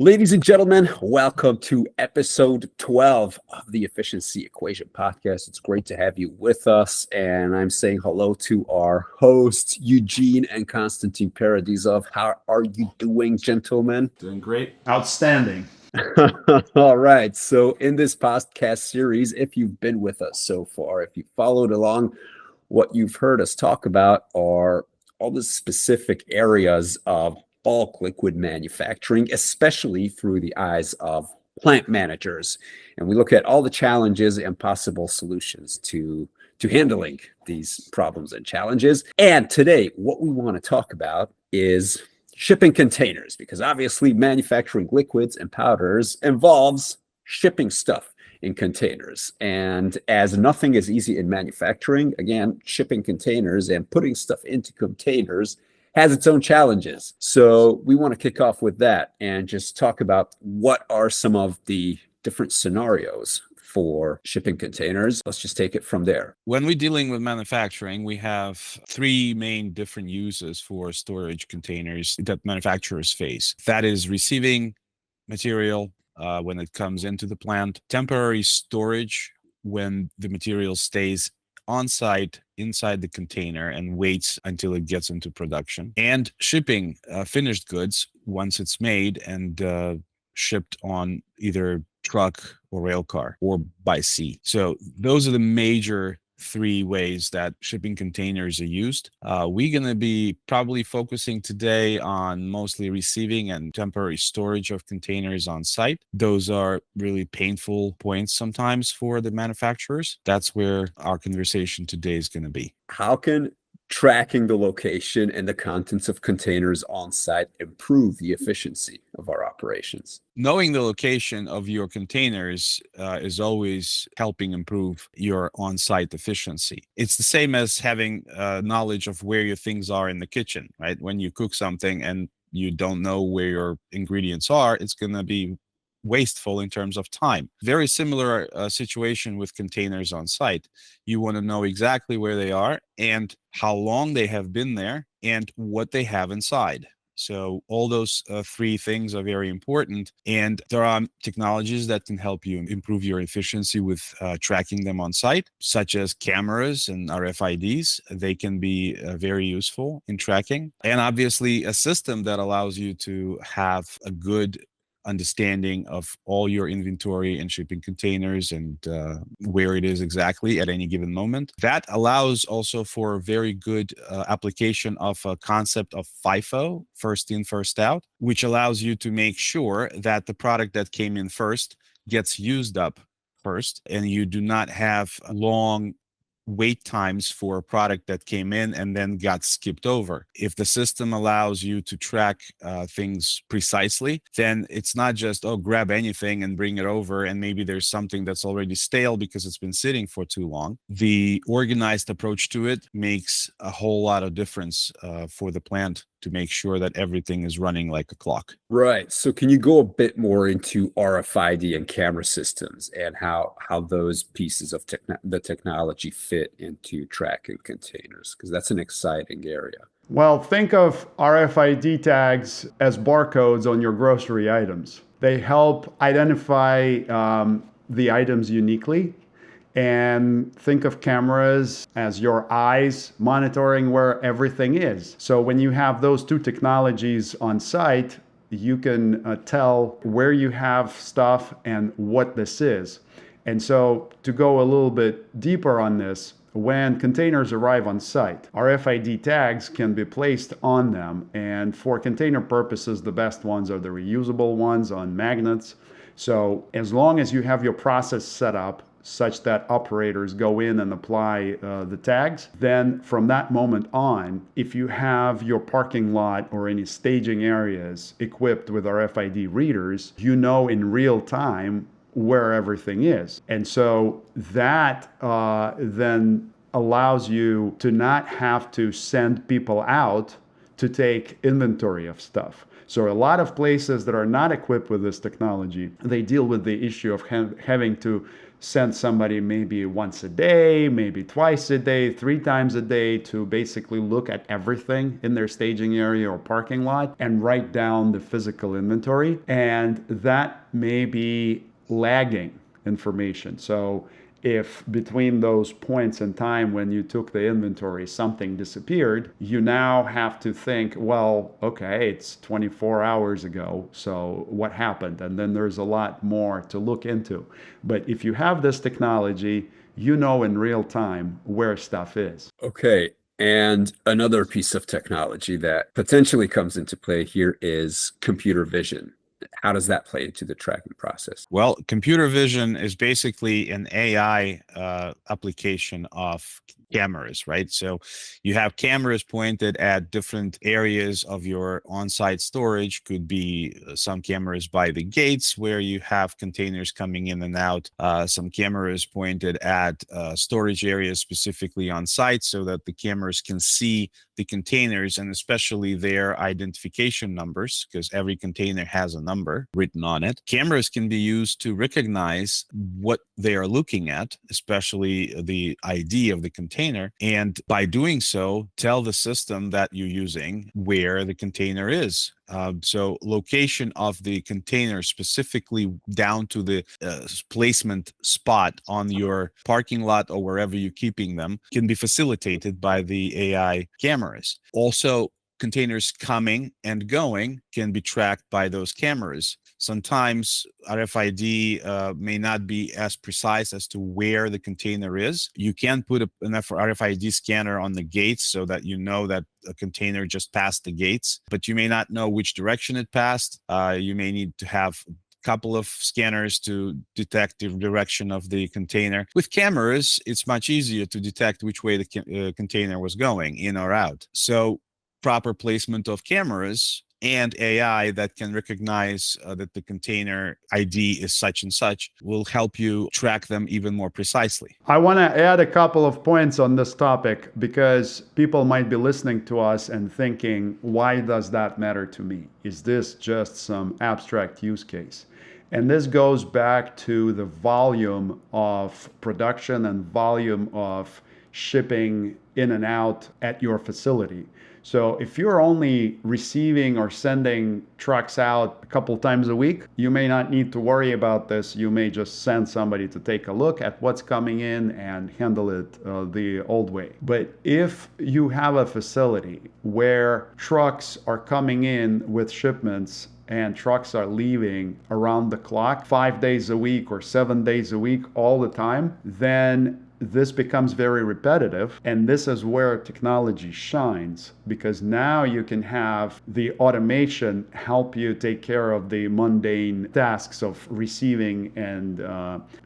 Ladies and gentlemen, welcome to episode 12 of the Efficiency Equation podcast. It's great to have you with us. And I'm saying hello to our hosts, Eugene and Konstantin Paradisov. How are you doing, gentlemen? Doing great. Outstanding. All right. So in this podcast series, if you've been with us so far, if you followed along, what you've heard us talk about are all the specific areas of bulk liquid manufacturing, especially through the eyes of plant managers. And we look at all the challenges and possible solutions to handling these problems and challenges. And today, what we want to talk about is shipping containers, because obviously manufacturing liquids and powders involves shipping stuff in containers. And as nothing is easy in manufacturing, again, shipping containers and putting stuff into containers has its own challenges. So we want to kick off with that and just talk about what are some of the different scenarios for shipping containers. Let's just take it from there. When we're dealing with manufacturing, we have three main different uses for storage containers that manufacturers face. That is receiving material when it comes into the plant, temporary storage when the material stays on site inside the container and waits until it gets into production, and shipping finished goods once it's made and shipped on either truck or rail car or by sea. So those are the major three ways that shipping containers are used. We're going to be probably focusing today on mostly receiving and temporary storage of containers on site. Those are really painful points sometimes for the manufacturers. That's where our conversation today is going to be. How can tracking the location and the contents of containers on site improve the efficiency of our operations? Knowing the location of your containers is always helping improve your on-site efficiency. It's the same as having knowledge of where your things are in the kitchen, right? When you cook something and you don't know where your ingredients are, it's going to be wasteful in terms of time. Very similar situation with containers on site. You want to know exactly where they are and how long they have been there and what they have inside. So all those three things are very important, and there are technologies that can help you improve your efficiency with tracking them on site, such as cameras and RFIDs. They can be very useful in tracking, and obviously a system that allows you to have a good understanding of all your inventory and shipping containers and where it is exactly at any given moment. That allows also for very good application of a concept of FIFO, first in, first out, which allows you to make sure that the product that came in first gets used up first, and you do not have long wait times for a product that came in and then got skipped over. If the system allows you to track things precisely, then it's not just, grab anything and bring it over, and maybe there's something that's already stale because it's been sitting for too long. The organized approach to it makes a whole lot of difference for the plant to make sure that everything is running like a clock. Right. So can you go a bit more into RFID and camera systems and how those pieces of the technology fit into tracking containers? Because that's an exciting area. Well, think of RFID tags as barcodes on your grocery items. They help identify the items uniquely. And think of cameras as your eyes monitoring where everything is. So when you have those two technologies on site, you can tell where you have stuff and what this is. And so to go a little bit deeper on this, when containers arrive on site, RFID tags can be placed on them. And for container purposes, the best ones are the reusable ones on magnets. So as long as you have your process set up such that operators go in and apply the tags, then from that moment on, if you have your parking lot or any staging areas equipped with RFID readers, you know in real time where everything is. And so that then allows you to not have to send people out to take inventory of stuff. So a lot of places that are not equipped with this technology, they deal with the issue of having to send somebody maybe once a day, maybe twice a day, 3 times a day to basically look at everything in their staging area or parking lot and write down the physical inventory. And that may be lagging information. So if between those points in time when you took the inventory, something disappeared, you now have to think, well, okay, it's 24 hours ago, so what happened? And then there's a lot more to look into. But if you have this technology, you know in real time where stuff is. Okay. And another piece of technology that potentially comes into play here is computer vision. How does that play into the tracking process? Well, computer vision is basically an AI application of cameras, right? So you have cameras pointed at different areas of your on-site storage. Could be some cameras by the gates where you have containers coming in and out. Some cameras pointed at storage areas specifically on site so that the cameras can see the containers and especially their identification numbers, because every container has a number written on it. Cameras can be used to recognize what they are looking at, especially the ID of the container, and by doing so, tell the system that you're using where the container is. So location of the container specifically down to the placement spot on your parking lot or wherever you're keeping them can be facilitated by the AI cameras. Also, containers coming and going can be tracked by those cameras. Sometimes RFID may not be as precise as to where the container is. You can put an RFID scanner on the gates so that you know that a container just passed the gates, but you may not know which direction it passed. You may need to have couple of scanners to detect the direction of the container. With cameras, it's much easier to detect which way the container was going, in or out. So proper placement of cameras and AI that can recognize that the container ID is such and such will help you track them even more precisely. I want to add a couple of points on this topic because people might be listening to us and thinking, why does that matter to me? Is this just some abstract use case? And this goes back to the volume of production and volume of shipping in and out at your facility. So if you're only receiving or sending trucks out a couple times a week, you may not need to worry about this. You may just send somebody to take a look at what's coming in and handle it the old way. But if you have a facility where trucks are coming in with shipments and trucks are leaving around the clock, 5 days a week or 7 days a week all the time, then this becomes very repetitive. And this is where technology shines, because now you can have the automation help you take care of the mundane tasks of receiving and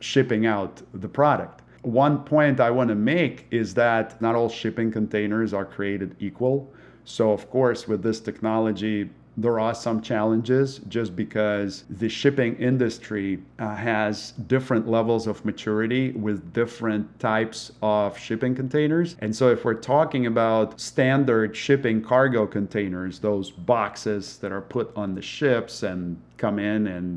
shipping out the product. One point I want to make is that not all shipping containers are created equal. So of course, with this technology, there are some challenges just because the shipping industry has different levels of maturity with different types of shipping containers. And so if we're talking about standard shipping cargo containers, those boxes that are put on the ships and come in and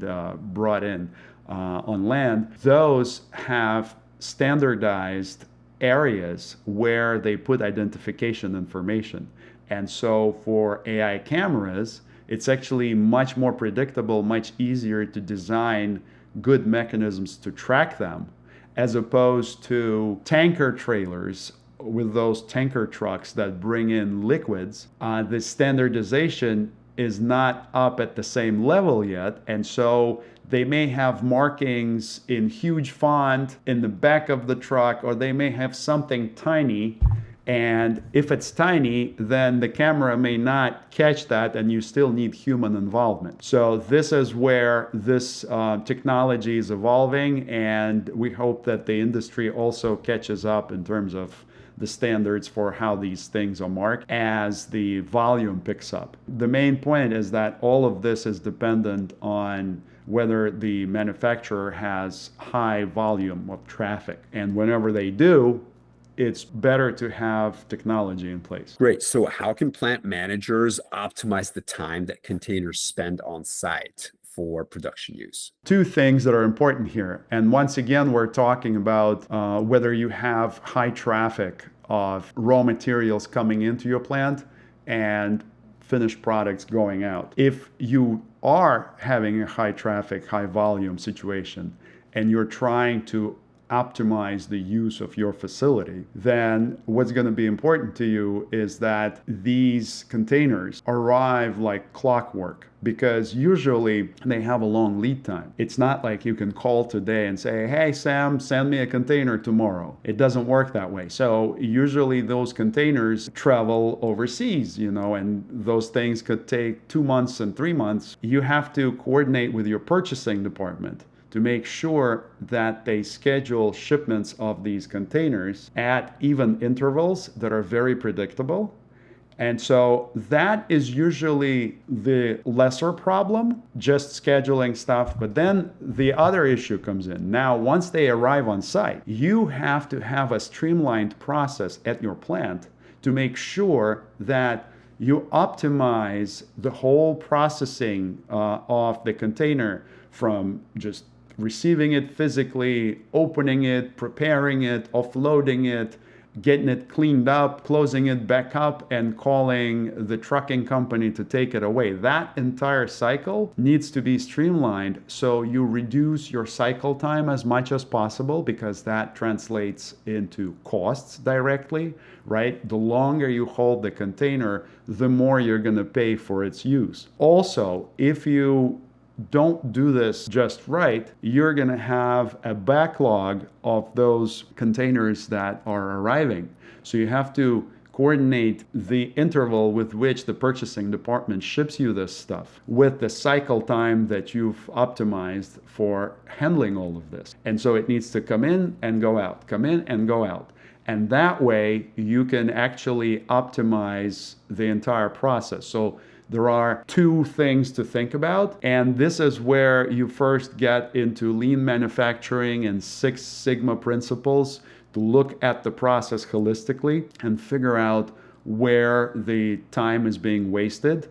brought in on land, those have standardized areas where they put identification information. And so for AI cameras, it's actually much more predictable, much easier to design good mechanisms to track them, as opposed to tanker trailers with those tanker trucks that bring in liquids. The standardization is not up at the same level yet. And so they may have markings in huge font in the back of the truck, or they may have something tiny. And if it's tiny, then the camera may not catch that, and you still need human involvement. So this is where this technology is evolving, and we hope that the industry also catches up in terms of the standards for how these things are marked as the volume picks up. The main point is that all of this is dependent on whether the manufacturer has high volume of traffic. And whenever they do, it's better to have technology in place. Great. So how can plant managers optimize the time that containers spend on site? for production use? Two things that are important here. And once again, we're talking about whether you have high traffic of raw materials coming into your plant and finished products going out. If you are having a high traffic, high volume situation, and you're trying to optimize the use of your facility, then what's going to be important to you is that these containers arrive like clockwork, because usually they have a long lead time. It's not like you can call today and say, hey, Sam, send me a container tomorrow. It doesn't work that way. So usually those containers travel overseas, and those things could take 2 months and 3 months. You have to coordinate with your purchasing department to make sure that they schedule shipments of these containers at even intervals that are very predictable. And so that is usually the lesser problem, just scheduling stuff. But then the other issue comes in. Now, once they arrive on site, you have to have a streamlined process at your plant to make sure that you optimize the whole processing of the container, from just receiving it physically, opening it, preparing it, offloading it, getting it cleaned up, closing it back up, and calling the trucking company to take it away. That entire cycle needs to be streamlined so you reduce your cycle time as much as possible, because that translates into costs directly, right? The longer you hold the container, the more you're going to pay for its use. Also, if you don't do this just right, you're going to have a backlog of those containers that are arriving. So you have to coordinate the interval with which the purchasing department ships you this stuff with the cycle time that you've optimized for handling all of this. And so it needs to come in and go out, come in and go out. And that way you can actually optimize the entire process. So there are two things to think about, and this is where you first get into lean manufacturing and Six Sigma principles to look at the process holistically and figure out where the time is being wasted,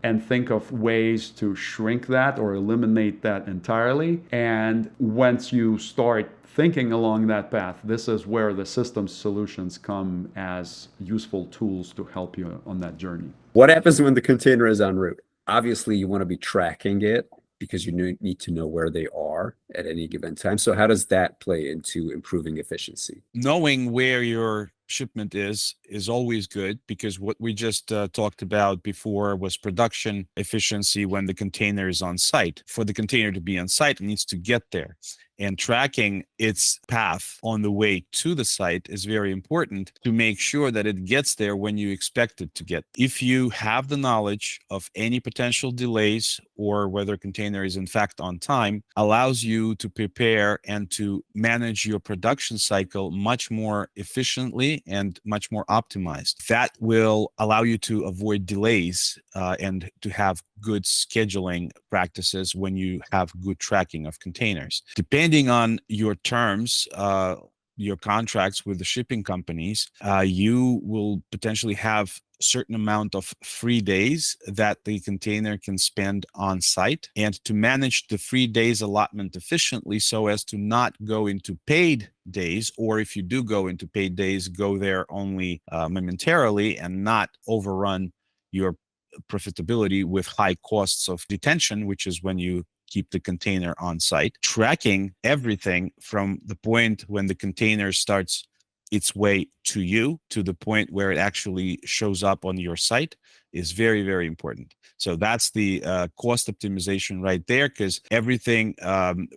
and think of ways to shrink that or eliminate that entirely. And once you start thinking along that path, this is where the systems solutions come as useful tools to help you on that journey. What happens when the container is en route? Obviously, you want to be tracking it because you need to know where they are at any given time. So how does that play into improving efficiency? Knowing where your shipment is always good, because what we just talked about before was production efficiency when the container is on site. For the container to be on site, it needs to get there. And tracking its path on the way to the site is very important to make sure that it gets there when you expect it to get. If you have the knowledge of any potential delays or whether a container is in fact on time, allows you to prepare and to manage your production cycle much more efficiently and much more optimized. That will allow you to avoid delays and to have good scheduling practices when you have good tracking of containers. Depending on your terms, your contracts with the shipping companies, you will potentially have a certain amount of free days that the container can spend on site. And to manage the free days allotment efficiently so as to not go into paid days, or if you do go into paid days, go there only momentarily and not overrun your profitability with high costs of detention, which is when you keep the container on site. Tracking everything from the point when the container starts its way to you to the point where it actually shows up on your site is very, very important. So that's the cost optimization right there, because everything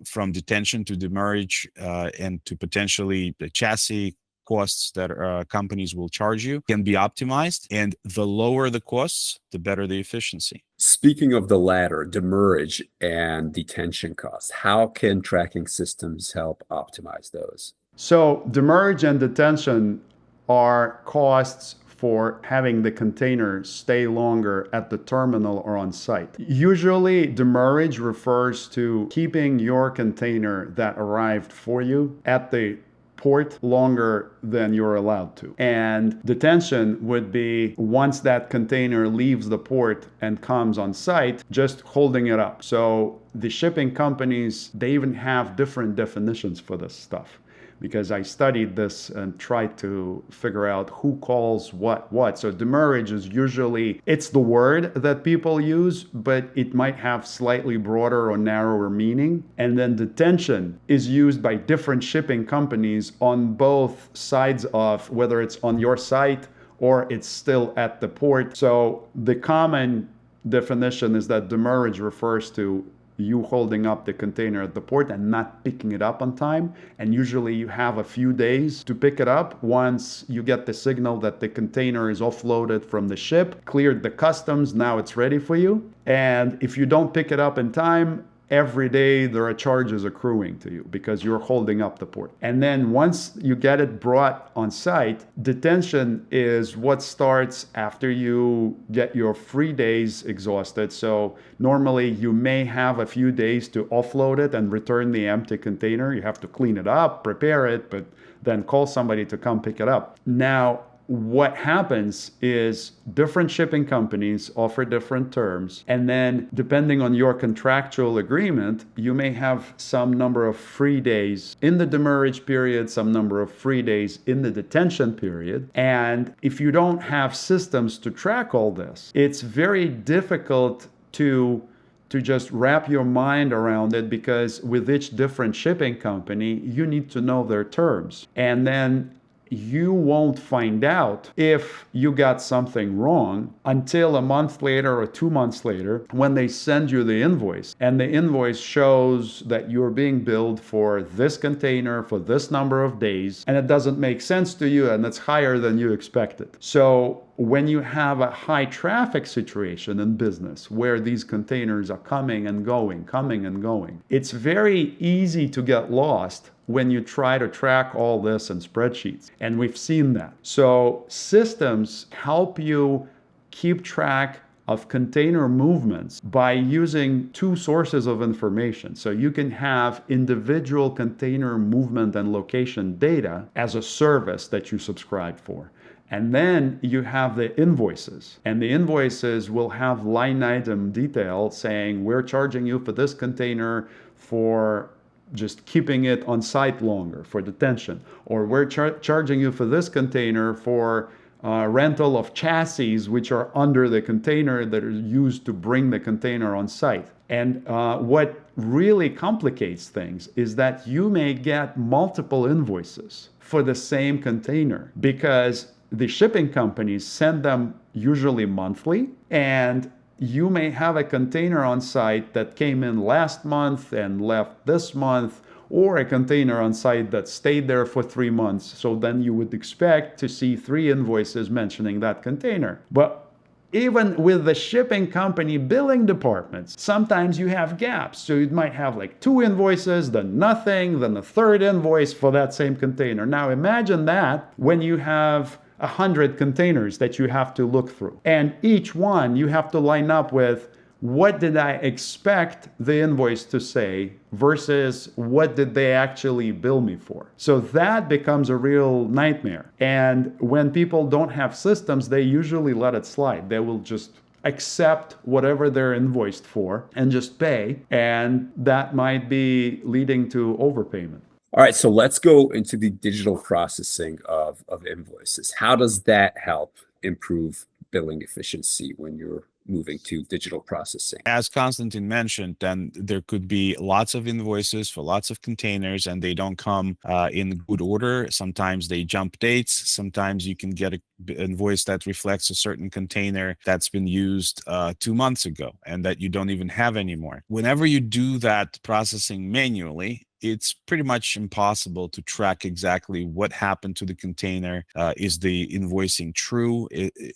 from detention to demurrage and to potentially the chassis costs that companies will charge you can be optimized. And the lower the costs, the better the efficiency. Speaking of the latter, demurrage and detention costs, how can tracking systems help optimize those? So demurrage and detention are costs for having the container stay longer at the terminal or on site. Usually, demurrage refers to keeping your container that arrived for you at the port longer than you're allowed to. And detention would be once that container leaves the port and comes on site, just holding it up. So the shipping companies, they even have different definitions for this stuff, because I studied this and tried to figure out who calls what. So demurrage is usually, it's the word that people use, but it might have slightly broader or narrower meaning. And then detention is used by different shipping companies on both sides of, whether it's on your site or it's still at the port. So the common definition is that demurrage refers to you holding up the container at the port and not picking it up on time. And usually you have a few days to pick it up once you get the signal that the container is offloaded from the ship, cleared the customs, now it's ready for you. And if you don't pick it up in time, every day there are charges accruing to you because you're holding up the port. And then once you get it brought on site, detention is what starts after you get your free days exhausted. So normally you may have a few days to offload it and return the empty container. You have to clean it up, prepare it, but then call somebody to come pick it up. Now, what happens is different shipping companies offer different terms, and then depending on your contractual agreement, you may have some number of free days in the demurrage period, some number of free days in the detention period. And if you don't have systems to track all this, it's very difficult to just wrap your mind around it, because with each different shipping company, you need to know their terms. And then you won't find out if you got something wrong until a month later or 2 months later when they send you the invoice. And the invoice shows that you're being billed for this container for this number of days, and it doesn't make sense to you, and it's higher than you expected. So when you have a high traffic situation in business where these containers are coming and going, it's very easy to get lost when you try to track all this in spreadsheets. And we've seen that. So systems help you keep track of container movements by using two sources of information. So you can have individual container movement and location data as a service that you subscribe for. And then you have the invoices, and the invoices will have line item detail saying, we're charging you for this container for just keeping it on site longer for detention, or we're charging you for this container for rental of chassis which are under the container that are used to bring the container on site. And what really complicates things is that you may get multiple invoices for the same container, because the shipping companies send them usually monthly, and you may have a container on site that came in last month and left this month, or a container on site that stayed there for 3 months. So then you would expect to see 3 invoices mentioning that container. But even with the shipping company billing departments, sometimes you have gaps. So you might have like 2 invoices, then nothing, then a 3rd invoice for that same container. Now imagine that when you have 100 containers that you have to look through. And each one you have to line up with, what did I expect the invoice to say versus what did they actually bill me for? So that becomes a real nightmare. And when people don't have systems, they usually let it slide. They will just accept whatever they're invoiced for and just pay. And that might be leading to overpayment. All right, so let's go into the digital processing of invoices. How does that help improve billing efficiency when you're moving to digital processing? As Konstantin mentioned, then there could be lots of invoices for lots of containers, and they don't come in good order. Sometimes they jump dates. Sometimes you can get an invoice that reflects a certain container that's been used 2 months ago and that you don't even have anymore. Whenever you do that processing manually, it's pretty much impossible to track exactly what happened to the container. Is the invoicing true?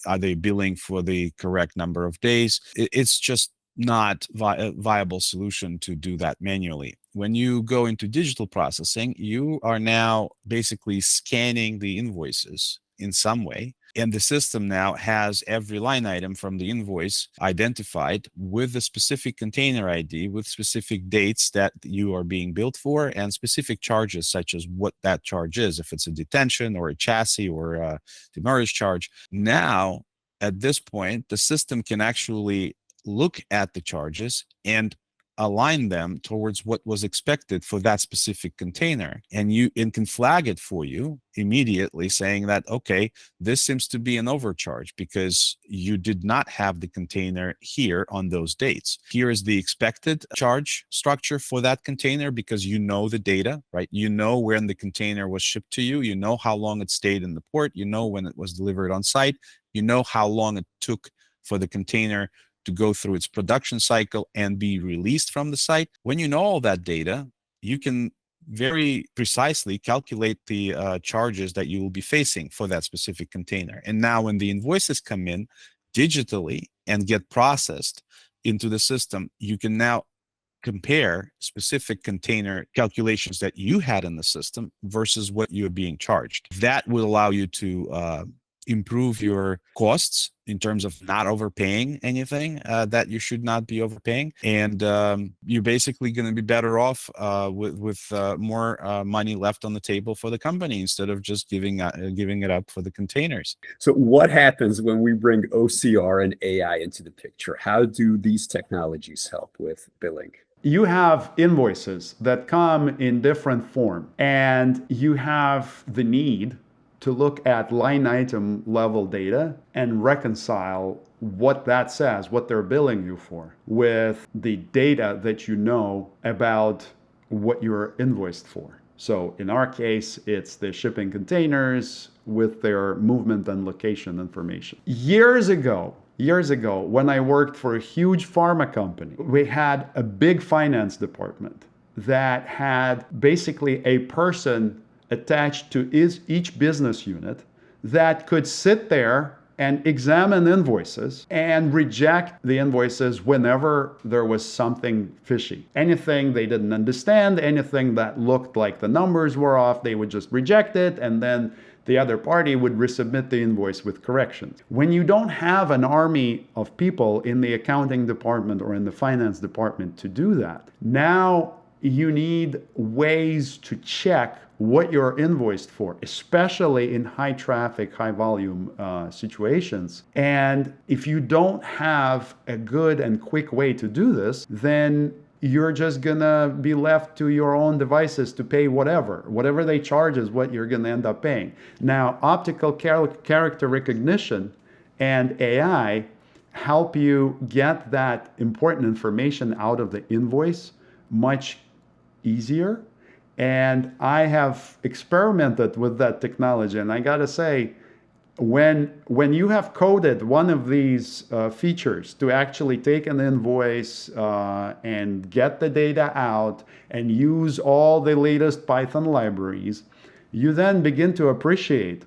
Are they billing for the correct number of days? It's just not a viable solution to do that manually. When you go into digital processing, you are now basically scanning the invoices in some way, And the system now has every line item from the invoice identified with a specific container ID, with specific dates that you are being billed for, and specific charges, such as what that charge is, if it's a detention or a chassis or a demurrage charge. Now, at this point, the system can actually look at the charges and align them towards what was expected for that specific container, and can flag it for you immediately, saying that, okay, this seems to be an overcharge because you did not have the container here on those dates. Here is the expected charge structure for that container, because you know the data, right? You know when the container was shipped to you, you know how long it stayed in the port, you know when it was delivered on site, you know how long it took for the container to go through its production cycle and be released from the site. When you know all that data, you can very precisely calculate the charges that you will be facing for that specific container. And now when the invoices come in digitally and get processed into the system, you can now compare specific container calculations that you had in the system versus what you're being charged. That will allow you to improve your costs in terms of not overpaying anything that you should not be overpaying, and you're basically going to be better off with more money left on the table for the company instead of just giving it up for the containers. So what happens when we bring OCR and AI into the picture? How do these technologies help with billing? You have invoices that come in different form, and you have the need to look at line item level data and reconcile what that says, what they're billing you for, with the data that you know about what you're invoiced for. So in our case, it's the shipping containers with their movement and location information. Years ago, when I worked for a huge pharma company, we had a big finance department that had basically a person attached to each business unit that could sit there and examine invoices and reject the invoices whenever there was something fishy. Anything they didn't understand, anything that looked like the numbers were off, they would just reject it, and then the other party would resubmit the invoice with corrections. When you don't have an army of people in the accounting department or in the finance department to do that, now you need ways to check what you're invoiced for, especially in high traffic, high volume situations. And if you don't have a good and quick way to do this, then you're just gonna be left to your own devices to pay whatever they charge is what you're gonna end up paying. Now, optical character recognition and AI help you get that important information out of the invoice much easier. And I have experimented with that technology, and I gotta say, when you have coded one of these features to actually take an invoice and get the data out and use all the latest Python libraries, you then begin to appreciate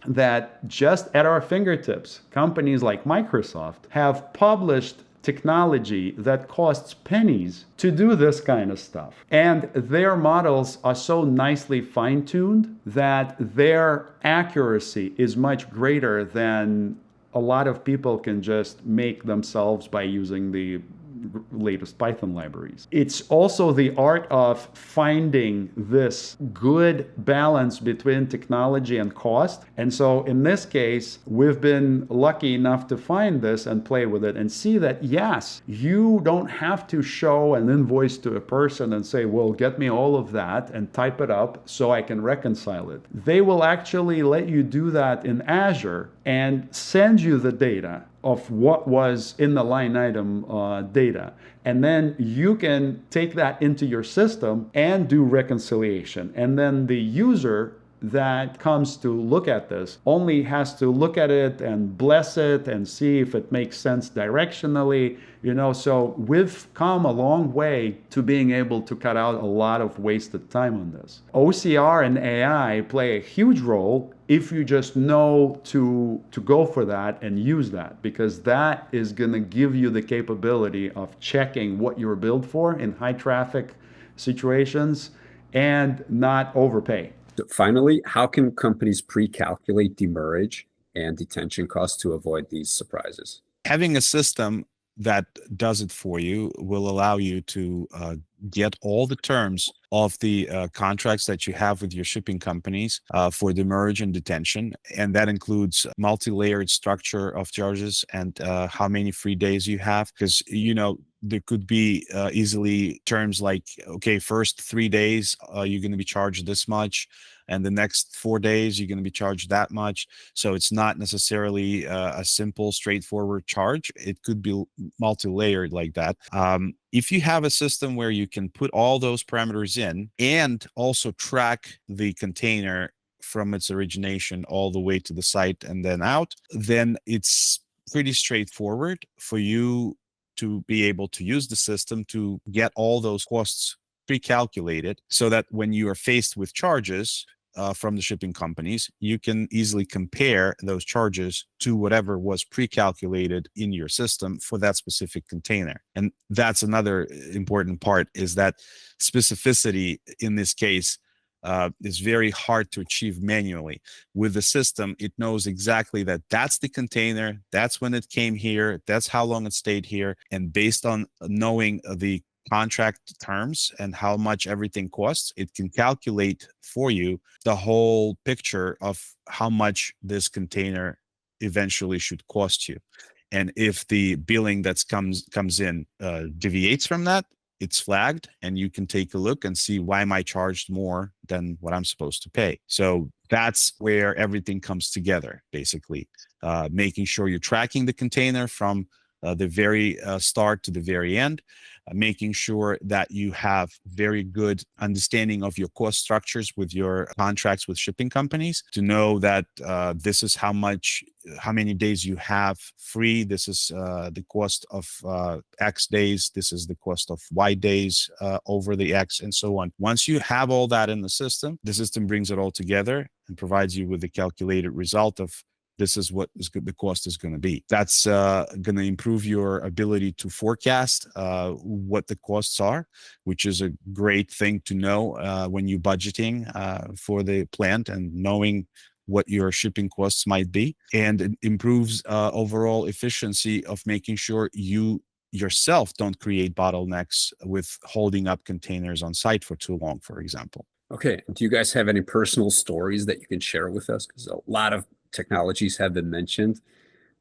that just at our fingertips, companies like Microsoft have published technology that costs pennies to do this kind of stuff. And their models are so nicely fine-tuned that their accuracy is much greater than a lot of people can just make themselves by using the latest Python libraries. It's also the art of finding this good balance between technology and cost. And so in this case, we've been lucky enough to find this and play with it and see that, yes, you don't have to show an invoice to a person and say, well, get me all of that and type it up so I can reconcile it. They will actually let you do that in Azure and send you the data of what was in the line item data. And then you can take that into your system and do reconciliation. And then the user that comes to look at this only has to look at it and bless it and see if it makes sense directionally, so we've come a long way to being able to cut out a lot of wasted time on this. OCR and AI play a huge role if you just know to go for that and use that, because that is going to give you the capability of checking what you're billed for in high traffic situations and not overpay. So finally, how can companies pre-calculate demurrage and detention costs to avoid these surprises? Having a system that does it for you will allow you to get all the terms of the contracts that you have with your shipping companies for demurrage and detention. And that includes multi-layered structure of charges and how many free days you have. Because, there could be easily terms like, okay, first 3 days, you're going to be charged this much. And the next 4 days, you're going to be charged that much. So it's not necessarily a simple, straightforward charge. It could be multi-layered like that. If you have a system where you can put all those parameters in and also track the container from its origination all the way to the site and then out, then it's pretty straightforward for you to be able to use the system to get all those costs pre-calculated so that when you are faced with charges from the shipping companies, you can easily compare those charges to whatever was pre-calculated in your system for that specific container. And that's another important part, is that specificity in this case is very hard to achieve manually. With the system, it knows exactly that that's the container, that's when it came here, that's how long it stayed here. And based on knowing the contract terms and how much everything costs, it can calculate for you the whole picture of how much this container eventually should cost you. And if the billing that comes in deviates from that, it's flagged, and you can take a look and see, why am I charged more than what I'm supposed to pay? So that's where everything comes together, basically, making sure you're tracking the container from the very start to the very end, making sure that you have very good understanding of your cost structures with your contracts with shipping companies, to know that this is how many days you have free, this is the cost of X days, this is the cost of Y days over the X, and so on. Once you have all that in the system brings it all together and provides you with the calculated result of, this is what the cost is going to be. That's going to improve your ability to forecast what the costs are, which is a great thing to know when you're budgeting for the plant, and knowing what your shipping costs might be. And it improves overall efficiency of making sure you yourself don't create bottlenecks with holding up containers on site for too long, for example. Okay. Do you guys have any personal stories that you can share with us? Because a lot of technologies have been mentioned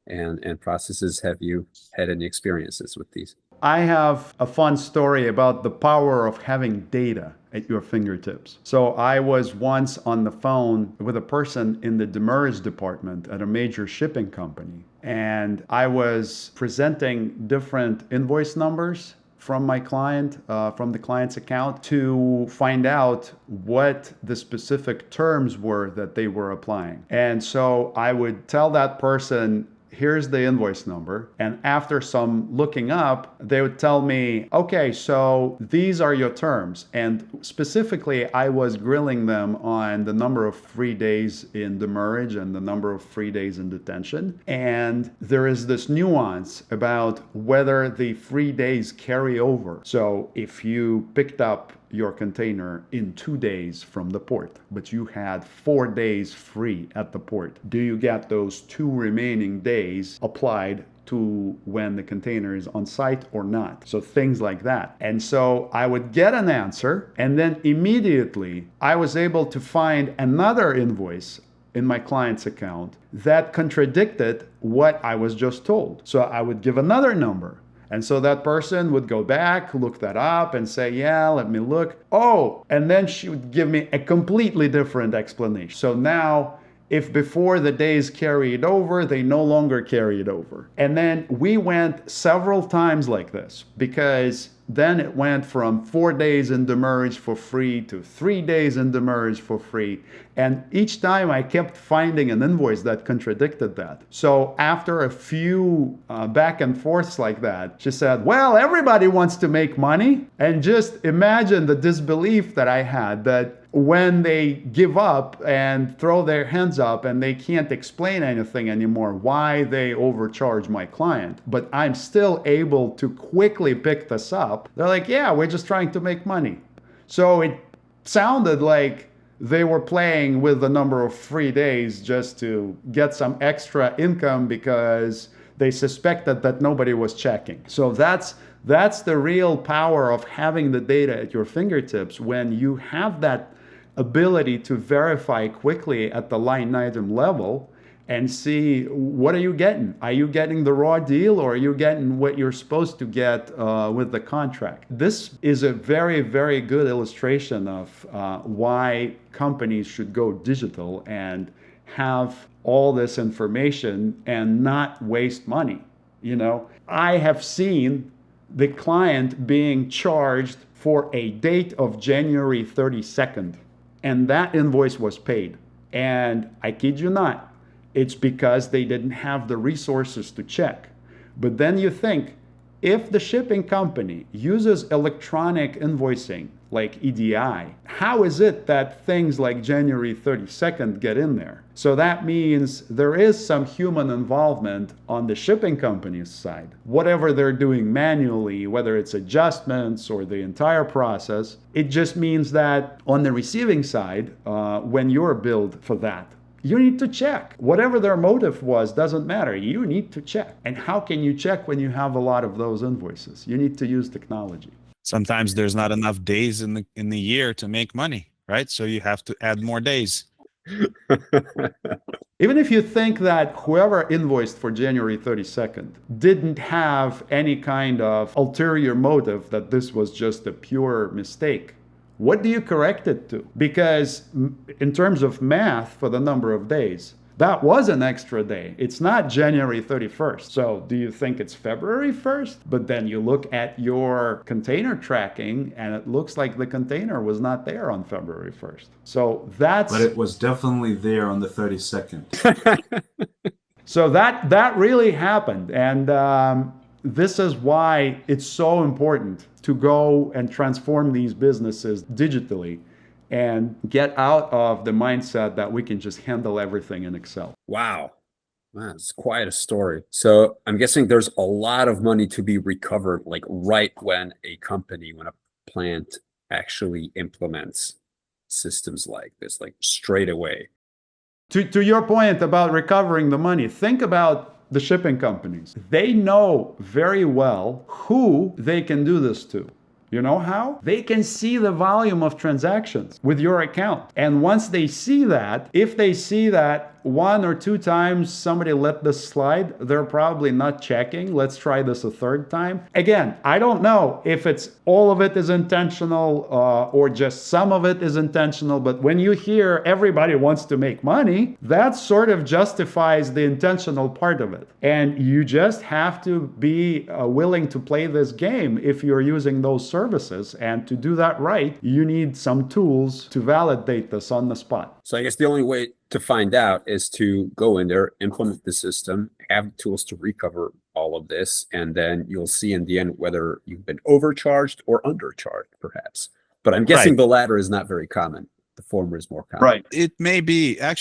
and processes. Have you had any experiences with these? I have a fun story about the power of having data at your fingertips. So I was once on the phone with a person in the demurrage department at a major shipping company, and I was presenting different invoice numbers from my client, from the client's account, to find out what the specific terms were that they were applying. And so I would tell that person, here's the invoice number. And after some looking up, they would tell me, okay, so these are your terms. And specifically, I was grilling them on the number of free days in demurrage and the number of free days in detention. And there is this nuance about whether the free days carry over. So if you picked up your container in 2 days from the port, but you had 4 days free at the port, do you get those 2 remaining days applied to when the container is on site or not? So things like that. And so I would get an answer, and then immediately I was able to find another invoice in my client's account that contradicted what I was just told. So I would give another number. And so that person would go back, look that up, and say, yeah, let me look. Oh, and then she would give me a completely different explanation. So now, if before the days carried over, they no longer carried over. And then we went several times like this, because then it went from 4 days in demurrage for free to 3 days in demurrage for free. And each time I kept finding an invoice that contradicted that. So after a few back and forths like that, she said, well, everybody wants to make money. And just imagine the disbelief that I had, that when they give up and throw their hands up and they can't explain anything anymore, why they overcharge my client, but I'm still able to quickly pick this up. They're like, yeah, we're just trying to make money. So it sounded like they were playing with the number of free days just to get some extra income because they suspected that nobody was checking. So that's the real power of having the data at your fingertips. When you have that ability to verify quickly at the line item level and see, what are you getting? Are you getting the raw deal, or are you getting what you're supposed to get with the contract? This is a very, very good illustration of why companies should go digital and have all this information and not waste money. I have seen the client being charged for a date of January 32nd, and that invoice was paid. And I kid you not, it's because they didn't have the resources to check. But then you think, if the shipping company uses electronic invoicing like EDI, how is it that things like January 32nd get in there? So that means there is some human involvement on the shipping company's side. Whatever they're doing manually, whether it's adjustments or the entire process, it just means that on the receiving side, when you're billed for that, you need to check. Whatever their motive was, doesn't matter. You need to check. And how can you check when you have a lot of those invoices? You need to use technology. Sometimes there's not enough days in the year to make money, right? So you have to add more days. Even if you think that whoever invoiced for January 32nd didn't have any kind of ulterior motive, that this was just a pure mistake, what do you correct it to? Because in terms of math for the number of days, that was an extra day. It's not January 31st. So do you think it's February 1st? But then you look at your container tracking and it looks like the container was not there on February 1st. So that's... But it was definitely there on the 32nd. So that really happened. And this is why it's so important to go and transform these businesses digitally and get out of the mindset that we can just handle everything in Excel. Wow. That's quite a story. So I'm guessing there's a lot of money to be recovered, like right when a plant actually implements systems like this, like straight away. To your point about recovering the money, think about the shipping companies. They know very well who they can do this to. You know how? They can see the volume of transactions with your account. And once they see that, if they see that one or two times somebody let this slide, they're probably not checking. Let's try this a third time. Again, I don't know if it's all of it is intentional or just some of it is intentional, but when you hear everybody wants to make money, that sort of justifies the intentional part of it. And you just have to be willing to play this game if you're using those services. And to do that right, you need some tools to validate this on the spot. So I guess the only way to find out is to go in there, implement the system, have tools to recover all of this, and then you'll see in the end whether you've been overcharged or undercharged, perhaps. But I'm guessing the latter is not very common. The former is more common. Right. It may be a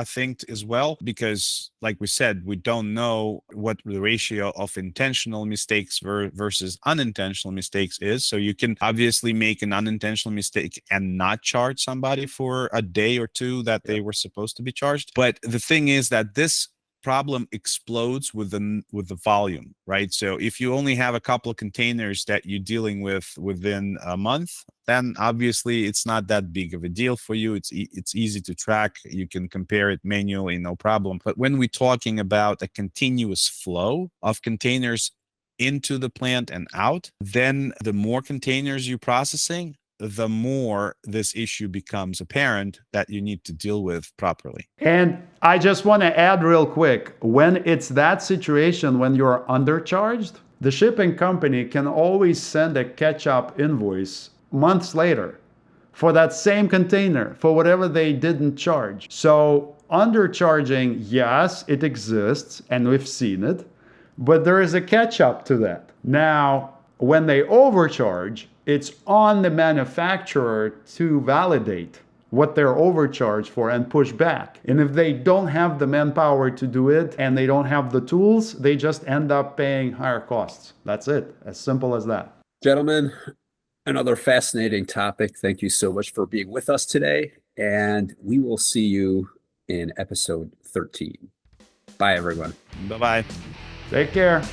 thing as well, because like we said, we don't know what the ratio of intentional mistakes versus unintentional mistakes is. So you can obviously make an unintentional mistake and not charge somebody for a day or two that they were supposed to be charged. But the thing is that this problem explodes with the volume, right? So if you only have a couple of containers that you're dealing with within a month, then obviously it's not that big of a deal for you. It's easy to track. You can compare it manually, no problem. But when we're talking about a continuous flow of containers into the plant and out, then the more containers you're processing, the more this issue becomes apparent that you need to deal with properly. And I just want to add real quick, when it's that situation, when you're undercharged, the shipping company can always send a catch-up invoice months later for that same container, for whatever they didn't charge. So undercharging, yes, it exists, and we've seen it, but there is a catch-up to that. Now, when they overcharge, it's on the manufacturer to validate what they're overcharged for and push back. And if they don't have the manpower to do it and they don't have the tools, they just end up paying higher costs. That's it. As simple as that. Gentlemen, Another fascinating topic. Thank you so much for being with us today. And we will see you in episode 13. Bye, everyone. Bye-bye. Take care.